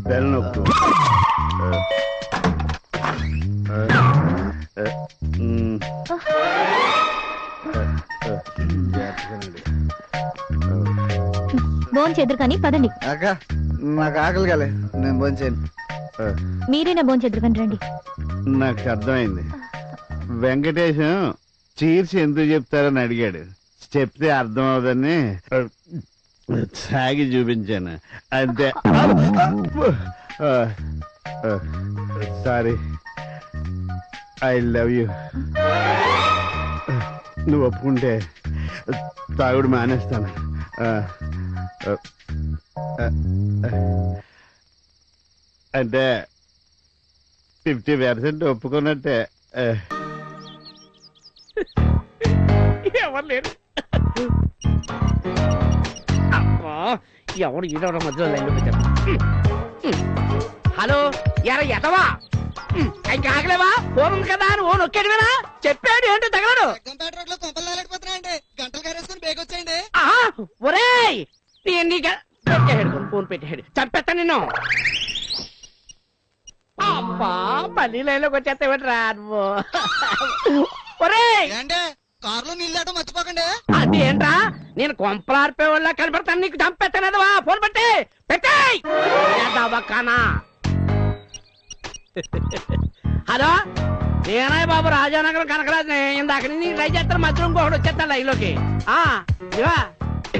Bell నొక్కు. భోజనం చేద్దరు కానీ పదండి. అక్క నాకు ఆకలి కాలే, నేను భోజనం చేయను. మీరేనా భోజనం చేద్దరు కానీ రండి. నాకు అర్థమైంది. వెంకటేశం చీర్చి ఎందుకు చెప్తారని అడిగాడు. చెప్తే అర్థం అవదని సాగి చూపించాను అంతే. Sorry, I love you. నువ్వు ఒప్పుకుంటే తాగుడు మానేస్తాను. అంటే 50% ఒప్పుకున్నట్టే. ఎవరు లేరు. ఎవడు ఈడవడం మధ్యలో లైన్ పెట్టారు. హలో, ఎర ఎదవా, ఇంకా ఆగలేవా? ఫోన్ ఉంది కదా అని ఓ నొక్కేడువేనా? చెప్పాడు ఏంటో తగలడు. ఒరేయ్, పెట్టేడు ఫోన్, పెట్టేడు, చంపేస్తా నిన్ను. అబ్బా, మళ్ళీ లైన్లోకి వచ్చేస్తావేంటి రా నువ్వు? ఒరేయ్, కారులో నీళ్ళు మర్చిపోకండి. అది ఏంట్రా, నేను కొంపలార్పే వాళ్ళ కనపడతాను, నీకు చంపేస్తానదవా? ఫోన్ పెట్టేయ్. హలో, నేనే బాబు, రాజానగరం కనకరాజుని. ఇందాక నుంచి ట్రై చేస్తాను, మధ్యలో ఇంకొకటి వచ్చేస్తాను లైన్లోకి.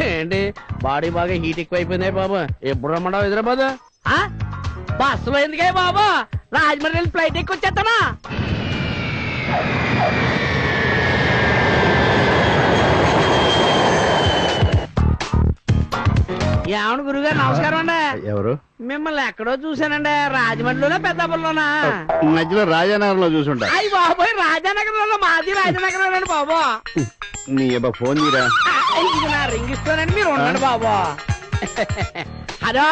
ఏంటి బాడీ బాగా హీట్ ఎక్కువ అయిపోయింది బాబు. ఎప్పుడు రమ్మంటావు హైదరాబాద్? బస్సులో ఎందుకే బాబు, రాజమండ్రి ఫ్లైట్ ఎక్కువ వచ్చేస్తానా? ఏమను గురుగారు, నమస్కారం అండి. ఎవరు? మిమ్మల్ని ఎక్కడో చూసానండి, రాజమండ్రిలోనా పెద్దాపురంలోనా? మధ్యలో రాజానగరంలో చూసుంటా. అయ్యి బాబోయ్, రాజానగరంలో మాది రాజానగరం బాబు. నీ ఫోన్ తీరా, నా రింగ్ ఇస్తానండి, మీరు ఉండండి బాబు. హలో,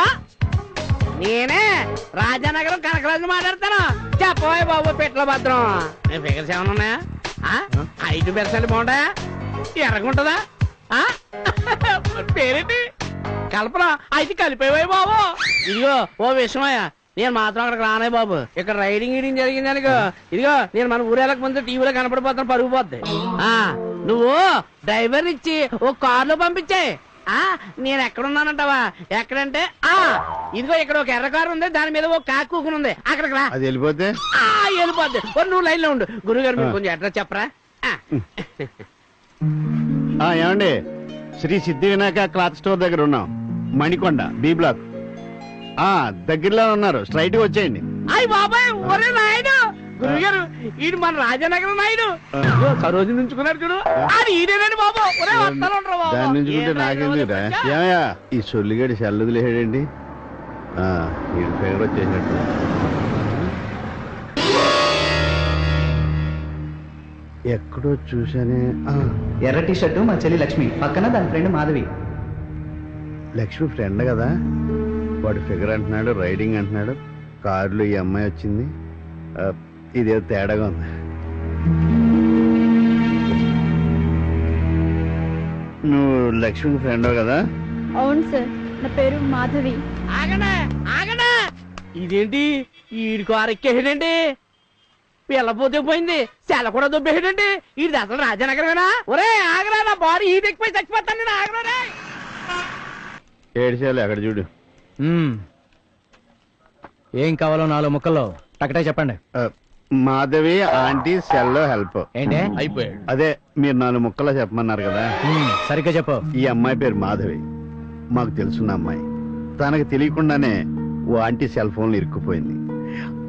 నేనే రాజానగరం కనకరాజు మాట్లాడతాను. చెప్పబోయే బాబు, పెట్ల భద్రం. నేను ఫిగర్స్ ఏమన్నా ఉన్నాయా? 5% బాగుంటాయా? ఎర్రగుంటదా? పేరేంటి? కల్పన. అయితే కలిపేవాయి బాబు. ఇదిగో ఓ విషయమయ్యా, నేను మాత్రం అక్కడికి రానే బాబు. ఇక్కడ రైడింగ్ గీడింగ్ జరిగింది అనుకో, ఇదిగో నేను మన ఊరేళ్ళకి ముందు టీవీలో కనపడిపోతాను, పరుగు పోద్ది. నువ్వు డ్రైవర్ ఇచ్చి ఓ కారులో పంపించాయి. నేను ఎక్కడున్నానంటావా? ఎక్కడంటే ఇదిగో ఇక్కడ ఒక ఎర్ర కారు ఉంది, దాని మీద ఓ కాకు కూకుని ఉంది, అక్కడికి రా. అది వెళ్ళిపోతే వెళ్ళిపోద్ది. నువ్వు లైన్ లో ఉండు. గురుగారు మీరు కొంచెం అడ్రస్ చెప్పరా? ఏమండి, శ్రీ సిద్ధి వినాయక క్లాత్ స్టోర్ దగ్గర ఉన్నాం, మణికొండ బి బ్లాక్. దగ్గరలో ఉన్నారు, స్ట్రైట్ వచ్చేయండి. అయ్యి బాబాయ్, ఒరే నాయుడు, గురుగారు ఈడు మన రాజానగరం నాయుడు. సరోజు నుంచుకున్నాడు చూడు, అది ఈడేనండి బాబు. దాని నుంచుకుంటే నాకెందుకురా? ఏమయ్యా, ఈ సొల్లిగడి చల్లుదిలేడండి, ఈ ఫేవర్ వచ్చేసినట్టు. ఎక్కడో చూసానే. ఎర్ర టీ షర్టు మా చెల్లి లక్ష్మి, పక్కన దాని ఫ్రెండ్ మాధవి. లక్ష్మి ఫ్రెండ్ కదా, వాడు ఫిగర్ అంటున్నాడు, రైడింగ్ అంటున్నాడు, కారులో ఈ అమ్మాయి వచ్చింది. ఇదేదో తేడాగా ఉంది. నువ్వు లక్ష్మి ఫ్రెండ్ కదా? అవును సార్, నా పేరు మాధవి. ఆగనా, ఇదేంటి ఈడి కారు ఎక్కేసాడండి? పిల్లపోతే పోయింది, సెల కూడా దొబ్బేసాడండి. ఇది అసలు రాజానగరమేనా? ఒరే ఆగరా, నా బాడీ హీట్ ఎక్కిపోయి చచ్చిపోతాను నేను. ఆగరా, ఏడ్చాలి అక్కడ చూడు. ఏం కావాలో 4 ముక్కల్లో టకటే చెప్పండి. మాధవి ఆంటీ సెల్లో హెల్ప్. ఏంటే అయిపోయాడు? అదే మీరు 4 ముక్కల్లో చెప్పమన్నారు కదా. సరిగ్గా చెప్పు. ఈ అమ్మాయి పేరు మాధవి, మాకు తెలుసున్న అమ్మాయి. తనకు తెలియకుండానే ఓ ఆంటీ సెల్ ఫోన్లో ఇరుక్కుపోయింది.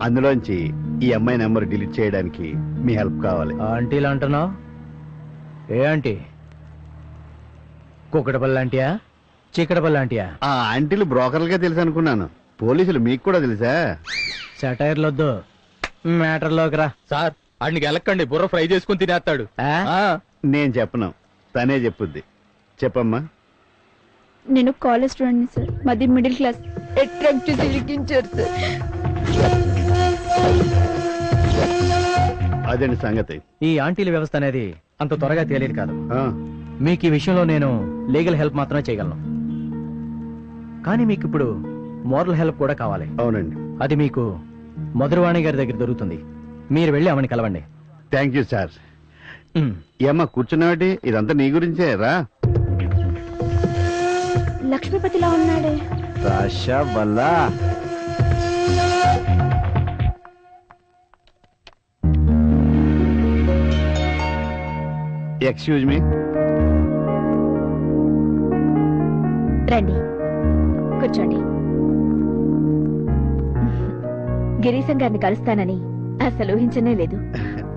అందులోంచి ఈ అమ్మాయి నెంబర్ డిలీట్ చేయడానికి మీ హెల్ప్ కావాలి. ఆంటీలు అంటున్నావు? ఏ ఆంటీ? కుక్కడపల్లి ఆంటీయా, చీకటపల్లి ఆంటీయా? ఆ ఆంటీలు బ్రోకర్లుగా తెలుసు అనుకున్నాను, పోలీసులు మీకు కూడా తెలుసా? సెటైర్లు వద్దు, మ్యాటర్లోకి రా. సార్ అడికి వెళ్ళకండి, బుర్ర ఫ్రై చేసుకుని తినేస్తాడు. నేను చెప్పను, తనే చెప్పుద్ది. చెప్పమ్మా. నేను కాలేజ్ స్టూడెంట్ సార్, మాది మిడిల్ క్లాస్. అట్రాక్ట్ చేసి ఇరికించారు సార్. అదేంటి సంగతి. ఈ ఆంటీల వ్యవస్థ అనేది అంత త్వరగా తేలేదు కాదు. ఆ, మీకు ఈ విషయంలో నేను లీగల్ హెల్ప్ మాత్రమే చేయగలను. కానీ మీకు ఇప్పుడు మోరల్ హెల్ప్ కూడా కావాలి. అవునండి. అది మీకు మధురవాణి గారి దగ్గర దొరుకుతుంది. మీరు వెళ్ళి ఆమెను కలవండి. Thank you sir. ఏమ్మా కూర్చున్నావాటి? ఇదంతా నీ గురించే రా. లక్ష్మీపతిలా ఉన్నాడే. రాషా వల్ల ఎక్స్క్యూజ్ మీ. రండి కూర్చోండి. గిరీశం గారిని కలుస్తానని అసలు ఊహించనే లేదు.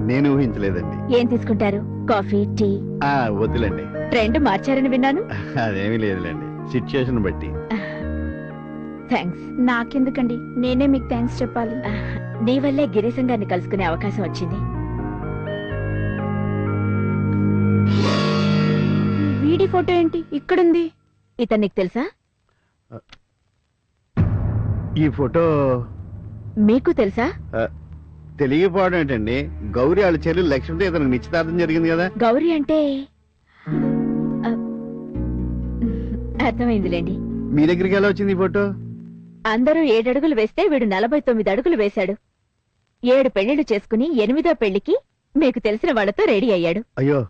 నేను ఊహించలేదండి. ఏం తీసుకుంటారు? Coffee, tea? వద్దులేండి. ట్రెండ్ మార్చారని విన్నాను. అదేమీ లేదులేండి, సిచ్యుయేషన్ బట్టి. థ్యాంక్స్. నాకెందుకండి, నేనే మీకు థ్యాంక్స్ చెప్పాలి. నీ వల్లే గిరీశం గారిని కలుసుకునే అవకాశం వచ్చింది. వీడి ఫోటో ఏంటి ఇక్కడుంది? ఇతను నీకు తెలుసా? ఈ ఫోటో మీకు తెలుసా? తెలియకపోవడం ఏంటండి? గౌరీ వాళ్ళ చెల్లి లక్ష్మితో ఇతనికి నిశ్చితార్థం జరిగింది కదా. గౌరీ అంటే అర్థమైందిలేండి. మీ దగ్గరికి ఎలా వచ్చింది ఈ ఫోటో? అందరూ 7 అడుగులు వేస్తే వీడు 49 అడుగులు వేశాడు. 7 పెళ్లిళ్లు చేసుకుని 8వ పెళ్లికి మీకు తెలిసిన వాళ్లతో రెడీ అయ్యాడు. అయ్యో,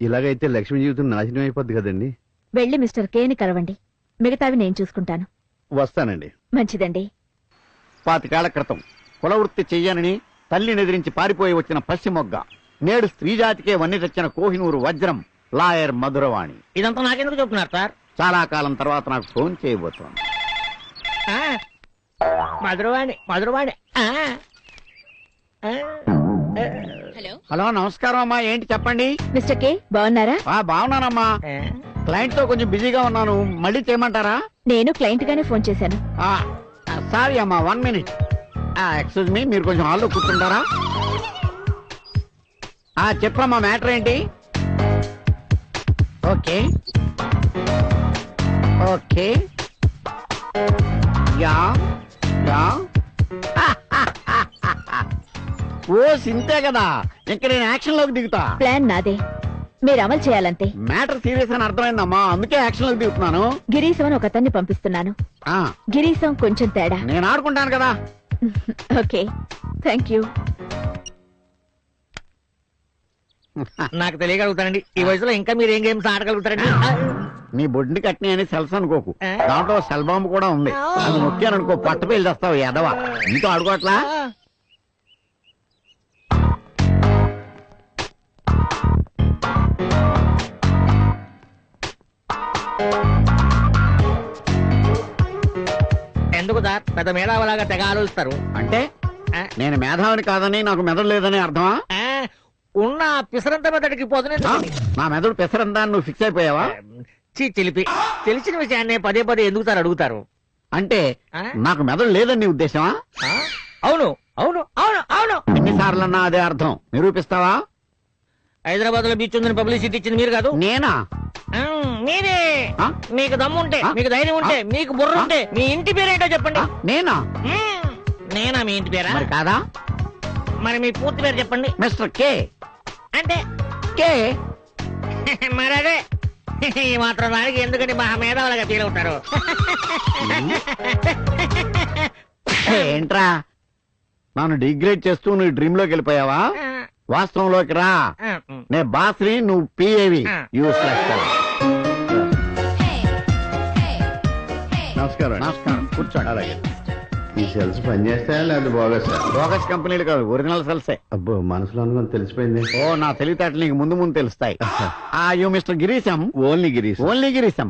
ఇలాగైతే లక్ష్మి జీవితం నాశనం అయిపోద్ది కదండి. వెళ్లి మిస్టర్ కేని కలవండి. మిగతావి నేను చూసుకుంటాను. వస్తానండి. మంచిదండి. 25 ఏళ్ల క్రితం కులవృత్తి చెయ్యనని తల్లిని ఎదిరించి పారిపోయి వచ్చిన పశ్చిమొగ్గ, నేడు స్త్రీ జాతికే వన్ని తెచ్చిన కోహినూరు వజ్రం లాయర్ మధురవాణి. ఇదంతా నాకెందుకు చెప్తున్నారు సార్? చాలా కాలం తర్వాత నాకు ఫోన్ చేయబోతోంది. మధురవాణి మధురవాణి. హలో, నమస్కారం అమ్మా. ఏంటి చెప్పండి. మిస్టర్ కే బాగున్నారా? బాగున్నానమ్మా. క్లయింట్ తో కొంచెం బిజీగా ఉన్నాను, మళ్ళీ చేయమంటారా? నేను క్లయింట్ గానే ఫోన్ చేశాను. సారీ అమ్మా, 1 మినిట్. ఎక్స్క్యూజ్ మీ, మీరు కొంచెం హాల్లో కూర్చుంటారా? చెప్పమ్మా, మ్యాటర్ ఏంటి? ఓకే ఓకే యా యా ఓ సింతే కదా, ఇంక నేను యాక్షన్ లోకి దిగుతా. ప్లాన్ నాదే, మీరు అమలు చేయాలంతే. మ్యాటర్ సీరియస్ అని అర్థమైందమ్మా, అందుకే యాక్షన్ లోకి దిగుతున్నాను. గిరీశం అని ఒక అతన్ని పంపిస్తున్నాను. గిరీశం కొంచెం తేడా. నేను ఆడుకుంటాను కదా. Okay, thank you. నాకు తెలియగలుగుతానండి, ఈ వయసులో ఇంకా మీరు ఏం గేమ్స్ ఆడగలుగుతారండి? నీ బొడ్డుని కట్టిన అని సెల్స్ అనుకోకు, దాంట్లో సెల్ బాంబు కూడా ఉంది. అది నొక్కాననుకో పట్ట పేలు తెస్తావు ఎదవా. నీతో ఆడుకోవట్లా? ఎందుకు సార్ పెద్ద మేధావలాగా తెగ ఆలోచిస్తారు? అంటే నేను మేధావిని కాదని నాకు మెదడు లేదని అర్థమా? ఉన్న పిసరంత మెదడికి పోతున్నా. నా మెదడు పెసరంతా నువ్వు ఫిక్స్ అయిపోయావా? చిలిపి తెలిసిన విషయాన్ని పదే పదే ఎందుకు సార్ అడుగుతారు? అంటే నాకు మెదడు లేదని నీ ఉద్దేశమా? అవును అవును అవును అవును. ఎన్నిసార్లన్నా అదే అర్థం. నిరూపిస్తావా? హైదరాబాద్ లో బీచ్ ఉందని పబ్లిసిటీ ఇచ్చింది మీరు కాదు? నేనా? మీరే. మీకు దమ్ము ఉంటే, మీకు ధైర్యం ఉంటే, మీకు బుర్ర ఉంటే మీ ఇంటి పేరేంటో చెప్పండి. నేనా? నేనా మీ ఇంటి పేరా? మరి కాదా? మరి మీ పూర్తి పేరు చెప్పండి. Mister K. అంటే కే మరి అదే ఈ మాత్రం దానికి ఎందుకని మహా మేధావులుగా ఫీల్ అవుతారు? ఏంట్రా నన్ను డిగ్రేడ్ చేస్తూ నువ్వు డ్రీమ్ లోకి వెళ్ళిపోయావా? వాస్తవంలోకి రా. నే బాస్ని, నువ్వు పిఏవి. నమస్కారం. నమస్కారం, కూర్చోండి. అలాగే. ఈ సెల్స్ పనిచేస్తాయా లేదా బోగస్? బోగస్ కంపెనీలు కాదు, ఒరిజినల్ సెల్సే. అబ్బో, మనసులో అనుకుని తెలిసిపోయింది. ఓ, నా తెలివితేటలు నీకు ముందు ముందు తెలుస్తాయి. You mister Girisham. Only Girisham. Only Girisham.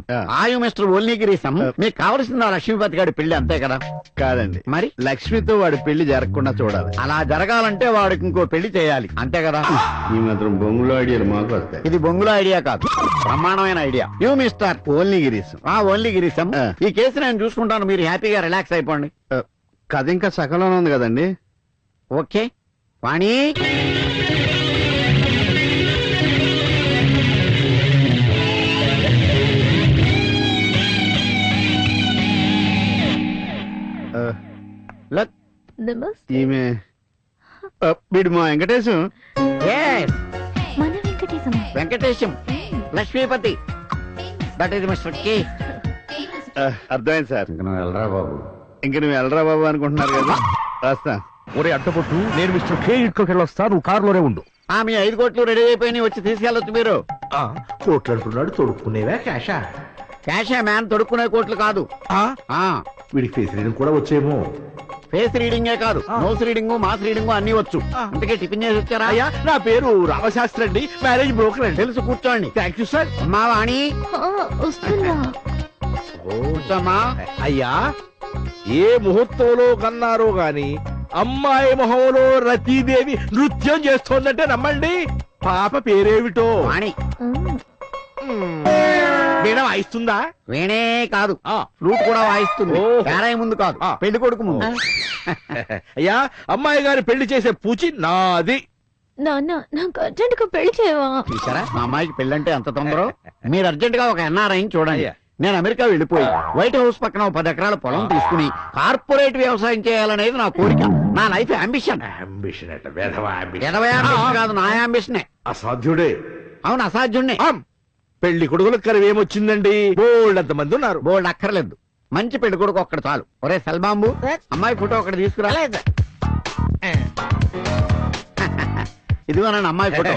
You mister only Girisham. మీకు కావలసింది ఆ లక్ష్మీపతి గారి పెళ్లి, అంతే కదా? కాదండి, మరి లక్ష్మితో వాడి పెళ్లి జరగకుండా చూడాలి. అలా జరగాలంటే వాడికి ఇంకో పెళ్లి చేయాలి, అంతే కదా? ఈ మాత్రం బొంగులో ఐడియాలు మాకు వస్తాయి. ఇది బొంగుల ఐడియా కాదు, బ్రహ్మాండమైన idea. You mister only Girisham. Only Girisham. ఈ కేసు నేను చూసుకుంటాను, మీరు హ్యాపీగా రిలాక్స్ అయిపోండి. కథ ఇంకా సకలం ఉంది కదండి. ఓకే వాణి. ఈమె వీడు మా వెంకటేశం. Yes, మన వెంకటేశమా? Venkatesham Lakshmipathi. That is mister K. అర్థమైంది సార్. ఇంక నువ్వు వెళ్ళరా బాబు. ఇంక నువ్వు వెళ్ళరా బాబు అనుకుంటున్నారు కదా, వస్తా. ఒరే అడ్డపొట్టు, నేను మిస్టర్ కే ఇంట్లోకి వెళ్ళొస్తా, నువ్వు కారులోనే ఉండు. మీ 5 కోట్లు రెడీ అయిపోయి వచ్చి తీసుకెళ్ళొచ్చు మీరు. కోట్లు అంటున్నాడు, తొడుక్కునేవా క్యాషా? క్యాషే మ్యాన్, తొడుక్కునే కోట్లు కాదు. వీడికి ఫేస్ రీడింగ్ కూడా వచ్చేమో. ఫేస్ రీడింగే కాదు, నోస్ రీడింగ్, మాస్ రీడింగ్ అన్ని వచ్చు. అందుకే టిఫిన్ చేసి వచ్చారా? అయ్యా, నా పేరు రామశాస్త్రి అండి, మ్యారేజ్ బ్రోకర్ అండి. తెలుసు, కూర్చోండి. Thank you sir. అమ్మా వాణి, వస్తున్నా. కూర్చోమ్మా. అయ్యా, ఏ ముహూర్తంలో కన్నారో గాని అమ్మాయి మొహంలో రతీదేవి నృత్యం చేస్తోందంటే నమ్మండి. పాప పేరేమిటో? వాణి వీణ వాయిస్తుందా? వీణే కాదు, ఆ. ఫ్లూట్ కూడా వాయిస్తుంది. ఓహో. పేరాయి ముందు కాదు, ఆ. పెళ్లి కొడుకు ముందు. అయ్యా, అమ్మాయి గారి పెళ్లి చేసే పూచి నాది. నాన్న, నాకు అర్జెంట్ గా పెళ్లి చేయవా? చూసారా మా అమ్మాయికి పెళ్ళంటే ఎంత తొందర. మీరు అర్జెంట్ గా ఒక ఎన్ఆర్ఐని చూడండి. అయ్యా. నేను అమెరికా వెళ్ళిపోయి వైట్ హౌస్ పక్కన 10 ఎకరాల పొలం తీసుకుని కార్పొరేట్ వ్యవసాయం చేయాలనేది నా కోరిక, నా లైఫ్ అంబిషన్. అంబిషన్ అట, వేధవ అంబిషన్. 20 అంబిషన్ కాదు, నా అంబిషనే. అసాధ్యుడే. అవును, అసాధ్యుణ్ణి. ఆమ్. పెళ్లి కొడుకులకు కరువేమొచ్చిందండి, బోల్డ్ అంత మంది ఉన్నారు. బోల్డ్ అక్కర్లేదు, మంచి పెళ్లి కొడుకు ఒక్కడు చాలు. ఒరే సెల్బాంబు, అమ్మాయి ఫోటో ఒకటి తీసుకురా. ఇదిగోనండి అమ్మాయి ఫోటో.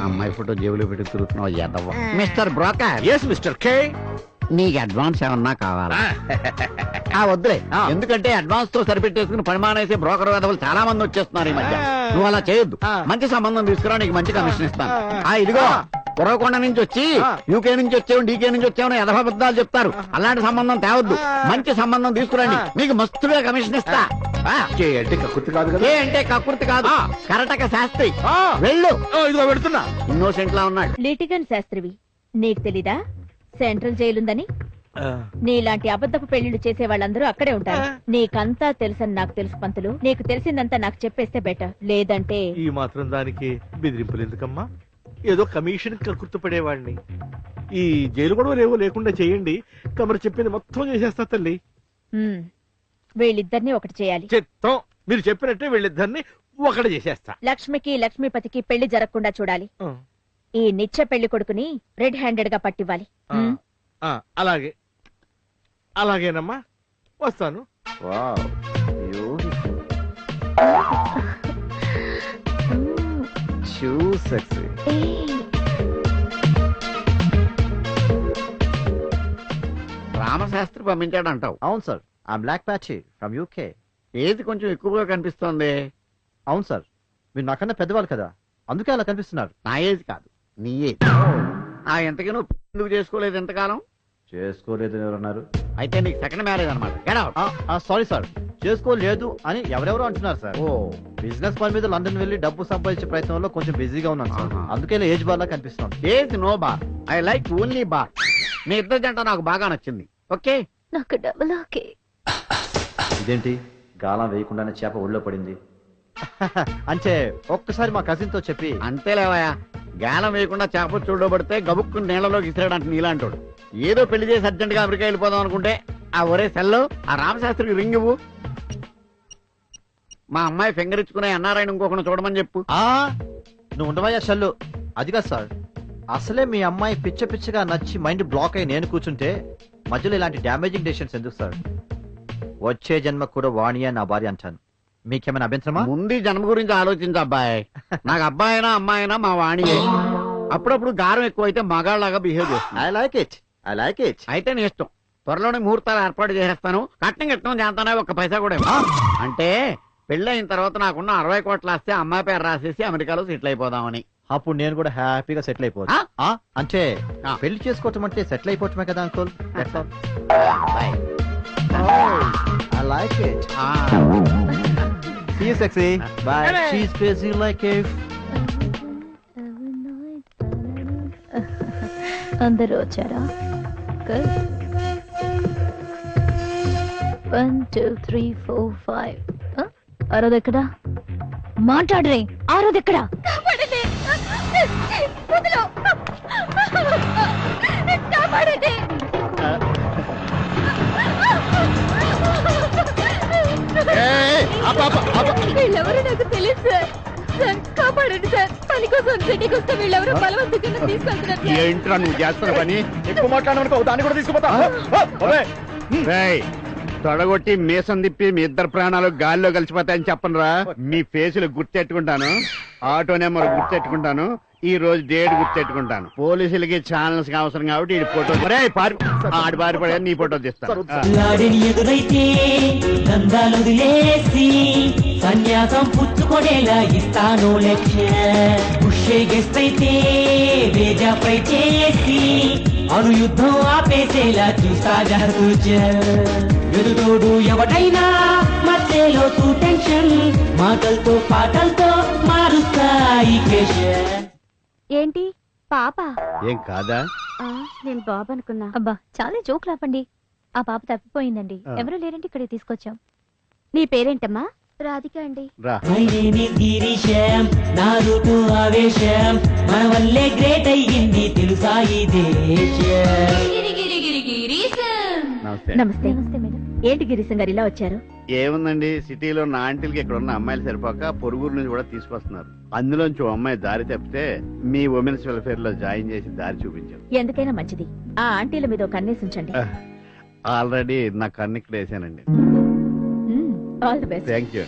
అమ్మాయి ఫోటో జేబులో పెట్టి తిరుగుతున్నావు యాదవ్వ. Mister broker, yes mister K. నీకు అడ్వాన్స్ ఏమన్నా కావాలా? వద్దులే, ఎందుకంటే అడ్వాన్స్ తో సరిపెట్టేసుకుని పని మానేసే బ్రోకర్ వేదవులు చాలా మంది వచ్చేస్తున్నారు ఈ మధ్య. నువ్వు అలా చేయొద్దు, మంచి సంబంధం తీసుకురా, నీకు మంచి కమిషన్ ఇస్తాను. ఇదిగో కురవకొండ నుంచి వచ్చి యూకే నుంచి వచ్చావు, డీకే నుంచి వచ్చావు యథాబద్ధాలు చెప్తారు. అలాంటి సంబంధం తేవద్దు, మంచి సంబంధం తీసుకురండి, మీకు మస్తుగా కమిషన్ ఇస్తా. కే అంటే కక్కుర్తి కాదు కదా. ఏ అంటే కకృతి కాదు, కరటక శాస్త్రి. వెళ్ళు. ఇదిగో పెడుతున్నా. ఇన్నోసెంట్ లా ఉన్నాడు. లిటిగన్ శాస్త్రివి, నీకు తెలీదా సెంట్రల్ జైలుందని? నీలాంటి అబద్ధపు పెళ్లిళ్ళు చేసే వాళ్ళందరూ అక్కడే ఉంటారు. నీకంతా తెలుసని నాకు తెలుసు పంతులు, నీకు తెలిసిందంతా నాకు చెప్పేస్తే బెటర్. లేదంటే ఈ మాత్రం దానికి బెదిరింపులు ఎందుకమ్మా? ఏదో కమిషన్ కక్కుర్తుపడేవాడిని. ఈ జైలు కూడా రేవో లేకుండా చేయండి, కమరు చెప్పింది మొత్తం చేసేస్తా తల్లి. వీళ్ళిద్దరినీ ఒకటి చేయాలి. చిత్తం, మీరు చెప్పినట్టే వీళ్ళిద్దరిని ఒకటి చేసేస్తా. లక్ష్మికి లక్ష్మీపతికి పెళ్లి జరగకుండా చూడాలి. ఈ నిత్య పెళ్లి కొడుకుని రెడ్ హ్యాండెడ్ గా పట్టివ్వాలి. అలాగే, అలాగేనమ్మా, వస్తాను. రామశాస్త్రి పంపించాడు అంటావు? అవును sir, I'm black patch from UK. ఏది కొంచెం ఎక్కువగా కనిపిస్తోంది. అవును సార్, మీరు నాకన్నా పెద్దవాళ్ళు కదా, అందుకే అలా కనిపిస్తున్నారు. నా ఏజ్ కాదు, నీ ఏజ్. ఎంతకీ నువ్వు ఎందుకు చేసుకోలేదు ఎంతకాలం? చేసుకోలేదు ఎవరన్నారు? అయితే నీకు సెకండ్ మ్యారేజ్ అనమాట. సారీ సార్, చేసుకోలేదు అని ఎవరెవరో అంటున్నారు సార్. బిజినెస్ పని మీద లండన్ వెళ్ళి డబ్బు సంపాదించే ప్రయత్నంలో కొంచెం బిజీగా ఉన్నాను సార్, అందుకే ఏజ్ బార్ లా కనిపిస్తుంది. Age no bar, I like only bar. మీ ఇద్దరు జంట నాకు బాగా నచ్చింది. ఓకే, నాకు డబుల్ ఓకే. ఇదేంటి గాలం వేయకుండానే చేప ఒళ్ళో పడింది? అంటే ఒక్కసారి మా కజిన్ తో చెప్పి. అంతేలేవయా, గాలం వేయకుండా చేప చూడబడితే గబుక్కుని నీళ్ళలోకి ఇసిరాడంటే నీలాంటోడు. ఏదో పెళ్లి చేసి అర్జెంట్ గా అమెరికా వెళ్ళిపోదాం అనుకుంటే ఒరే సెల్లో ఆ రామశాస్త్రికి రింగ్ ఇవ్వు. మా అమ్మాయి ఫింగర్ ఇచ్చుకునే అన్నారాయణ ఇంకొకటి చూడమని చెప్పు. నువ్వు ఉండవయ్యా షల్లు. అదిగా సార్, అసలే మీ అమ్మాయి పిచ్చ పిచ్చగా నచ్చి మైండ్ బ్లాక్ అయి నేను కూర్చుంటే మధ్యలో ఇలాంటి డ్యామేజింగ్ డెసిషన్స్ ఎందుకు సార్? వచ్చే జన్మ కూడా వాణియా నా భార్య అంటాను. మీకేమైనా అభ్యంతరమా? ముందు జన్మ గురించి ఆలోచించు అబ్బాయి. నాకు అబ్బాయి అయినా అమ్మాయి అయినా మా వాణియే. అప్పుడప్పుడు గారం ఎక్కువైతే మగాళ్ళలాగా బిహేవ్ చేస్తుంది. I like it. అయితే నీ ఇష్టం, త్వరలోనే ముహూర్తాలు ఏర్పాటు చేసేస్తాను. కట్నం చేస్తానే 1 పైసా కూడా అంటే పెళ్ళయిన తర్వాత నాకున్న 60 కోట్ల ఆస్తి అమ్మాయి పేరు రాసేసి అమెరికాలో సెటిల్ అయిపోదామని. అప్పుడు నేను కూడా హ్యాపీగా సెటిల్ అయిపోతా. అంటే పెళ్లి చేసుకోవటం అంటే సెటిల్ అయిపోవటమే కదా uncle. I like it. See you, sexy. Bye. She's crazy like a... అందరూ వచ్చారా? 1 2 3 4 5. ఆరోదెక్కడా? మాట్లాడరే, ఆరోదెక్కడా? వీళ్ళెవరో నాకు తెలియదు సార్. సార్ కాపాడండి సార్. పని కోసం సిటీకి వస్తే వీళ్ళెవరో బలవంతంగా తీసుకెళ్తున్నారు సార్. ఏంట్రా నువ్వు చేస్తున్న పని? ఎక్కువ మాట్లాడమనుకో దాన్ని కూడా తీసుకుపోతా రేయ్, తొడగొట్టి మీసం తిప్పి మీ ఇద్దరు ప్రాణాలు గాల్లో కలిసిపోతాయని చెప్పనురా. మీ ఫేసులు గుర్తెట్టుకుంటాను, ఆటో నెంబర్ గుర్తెట్టుకుంటాను, ఈ రోజు డేట్ గుర్తెట్టుకుంటాను. పోలీసులకి ఛానల్స్ కి అవసరం కాబట్టి ఈ ఫోటో ఆడి బారిపడే నీ ఫోటో తీస్తాను. లాడిని ఎదురైతే దందాలొదిలేసి సన్యాసం పుచ్చుకొనేలా ఇస్తాను లక్ష్య పుష్యే గెస్ట్ అయితే వేజాపై చేసి అను యుద్ధం ఆపేసేలా చూస్తా జాతూచ ఎదుటోడు ఎవడైనా మధ్యలో తూ టెన్షన్ మాటలతో పాటలతో మారుస్తాయి కేశ. ఏంటి పాప? ఏం కాదా? నేను బాబు అనుకున్నా. అబ్బా చాలా జోక్ లాపండి. ఆ పాప తప్పిపోయిందండి. ఆ. ఎవరూ లేరంటే ఇక్కడే తీసుకొచ్చాం. నీ పేరేంటమ్మా? రాధిక అండి. రా. My name is గిరీశం నా రూటు ఆవేశం మన వల్లే గ్రేట్ అయ్యింది తెలుసా ఈ దేశం. నమస్తే. నమస్తే. నమస్తే మేడం. ఏంటి గిరీశం గారు ఇలా వచ్చారు? ఏముందండి, సిటీలో నా ఆంటీలకి ఇక్కడ ఉన్న అమ్మాయిలు సరిపోక పొరుగురు నుంచి కూడా తీసుకొస్తున్నారు. అందులోంచి ఓ అమ్మాయి దారి తప్పితే మీ ఉమెన్స్ వెల్ఫేర్ లో జాయిన్ చేసి దారి చూపించారు. ఎందుకైనా మంచిది ఆ ఆంటీల మీద ఒక కన్నేసి ఉంచండి. ఆల్రెడీ నా కన్ను ఇక్కడ వేసానండి. All the best. Thank you.